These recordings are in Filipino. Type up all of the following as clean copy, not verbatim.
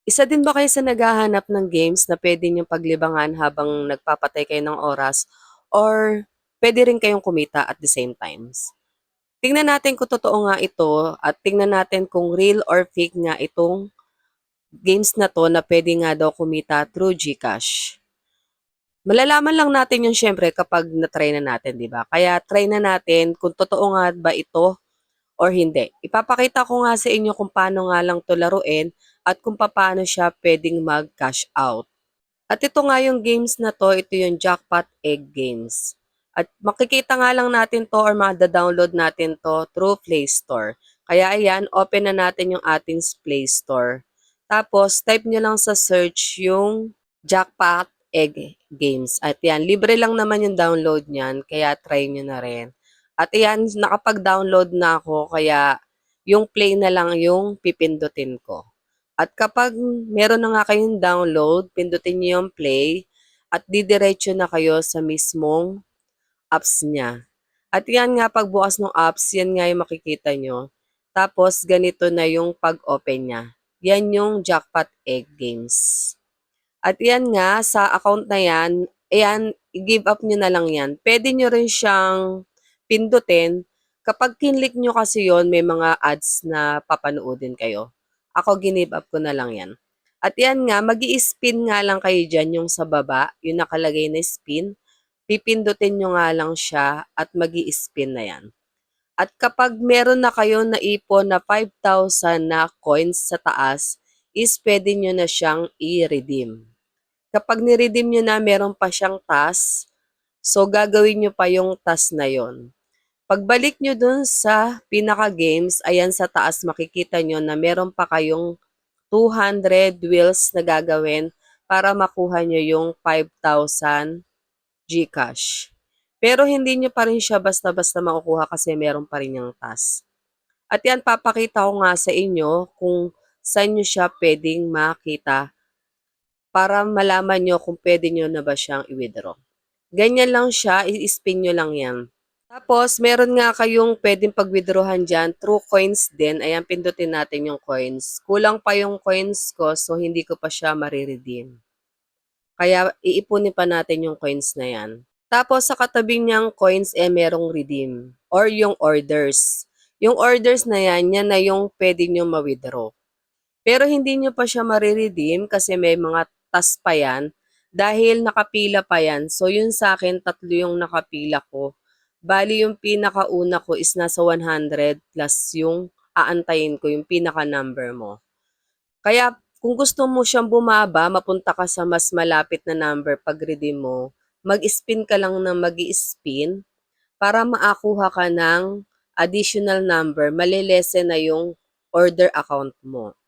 Isa din ba kayo sa naghahanap ng games na puwede niyong paglibangan habang nagpapatay kayo ng oras or puwede rin kayong kumita at the same times? Tingnan natin kung totoo nga ito at tingnan natin kung real or fake nga itong games na 'to na puwede nga daw kumita through GCash. Malalaman lang natin 'yun siyempre kapag na-try na natin, 'di ba? Kaya try na natin kung totoo nga ba ito or hindi. Ipapakita ko nga sa inyo kung paano nga lang 'to laruin at kung papaano siya puwedeng mag-cash out. At ito nga yung games na 'to, ito yung Jackpot Egg Games. At makikita nga lang natin 'to or mada-download natin 'to through Play Store. Kaya ayan, open na natin yung ating Play Store. Tapos type niyo lang sa search yung Jackpot Egg Games. At yan, libre lang naman yung download niyan, kaya try niyo na rin. At ayan, nakapag-download na ako, kaya yung play na lang yung pipindutin ko. At kapag meron na nga kayong download, pindutin niyo yung play at didiretso na kayo sa mismong apps niya. At yan nga, pagbukas ng apps, yan nga yung makikita nyo. Tapos, ganito na yung pag-open niya. Yan yung Jackpot Egg Games. At yan nga, sa account na yan, ayan, i-give up nyo na lang yan. Pwede nyo rin siyang pindutin. Kapag kinlik nyo kasi yon may mga ads na papanoodin kayo. Ako, give up ko na lang yan. At yan nga, mag spin nga lang kayo dyan, yung sa baba, yung nakalagay na spin. Pipindutin nyo nga lang siya at mag spin na yan. At kapag meron na kayo naipon na 5,000 na coins sa taas, is pwede nyo na siyang i-redeem. Kapag ni-redeem nyo na, meron pa siyang task. So, gagawin nyo pa yung task na yon. Pagbalik nyo dun sa pinaka-games, ayan sa taas makikita nyo na meron pa kayong 200 wheels na gagawin para makuha nyo yung 5,000 GCash. Pero hindi nyo pa rin siya basta-basta makukuha kasi meron pa rin yung task. At yan, papakita ko nga sa inyo kung saan nyo siya pwedeng makita para malaman nyo kung pwede nyo na ba siyang i-withdraw. Ganyan lang siya, i-spin nyo lang yan. Tapos, meron nga kayong pwedeng pag-withdrawhan dyan through coins din. Ayan, pindutin natin yung coins. Kulang pa yung coins ko, so hindi ko pa siya mariredeem. Kaya, iipunin pa natin yung coins na yan. Tapos, sa katabi niyang coins, merong redeem or yung orders. Yung orders na yan, yan na yung pwede nyo ma-withdraw. Pero hindi nyo pa siya mariredeem kasi may mga task pa yan dahil nakapila pa yan. So yun sa akin, tatlo yung nakapila ko. Bali yung pinakauna ko is nasa 100 plus yung aantayin ko, yung pinaka-number mo. Kaya kung gusto mo siyang bumaba, mapunta ka sa mas malapit na number pag redeem mo, mag-spin ka lang ng mag-spin para maakuha ka ng additional number, malilesen na yung order account mo.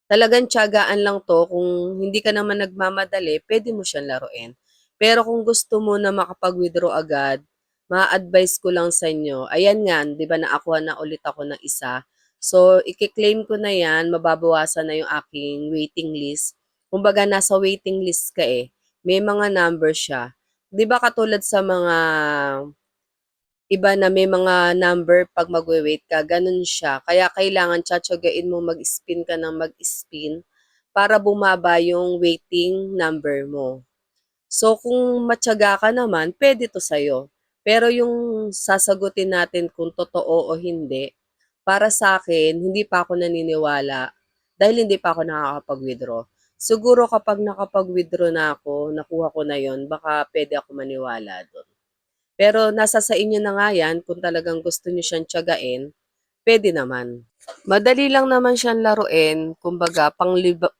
Talagang tiyagaan lang 'to, kung hindi ka naman nagmamadali, pwede mo siyang laruin. Pero kung gusto mo na makapag-withdraw agad, ma-a-advice ko lang sa inyo, ayan nga, 'di ba nakakuha na ulit ako ng isa. So, ike-claim ko na 'yan, mababawasan na yung aking waiting list. Kumbaga nasa waiting list ka, eh, may mga number siya. 'Di ba katulad sa mga iba na may mga number 'pag magwe-wait ka, gano'n siya. Kaya kailangan tiyatiyagain mo mag-spin ka ng mag-spin para bumaba yung waiting number mo. So, kung matiyaga ka naman, puwede 'to sa'yo. Pero yung sasagutin natin kung totoo o hindi, para sa akin hindi pa ako naniniwala dahil hindi pa ako nakakapag-withdraw. Siguro kapag nakapag-withdraw na ako, nakuha ko na yon, baka puwede ako maniwala do'n. Pero nasa sa inyo na nga yan kung talagang gusto niyo siyang tiyagain, puwede naman. Madali lang naman siyang laruin, kumbaga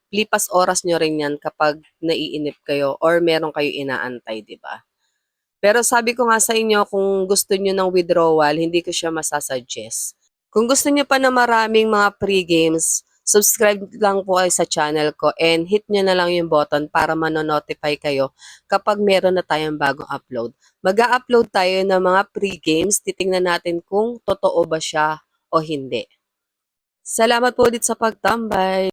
lipas oras niyo rin yan kapag naiinip kayo or meron kayo inaantay, 'di ba? Pero sabi ko nga sa inyo, kung gusto niyo ng withdrawal, hindi ko siya masa-suggest. Kung gusto niyo pa na maraming mga free games, subscribe lang po kayo sa channel ko and hit nyo na lang yung button para mano-notify kayo kapag meron na tayong bagong upload. Mag-a-upload tayo ng mga free games, titingnan natin kung totoo ba siya o hindi. Salamat po ulit sa pagtambay.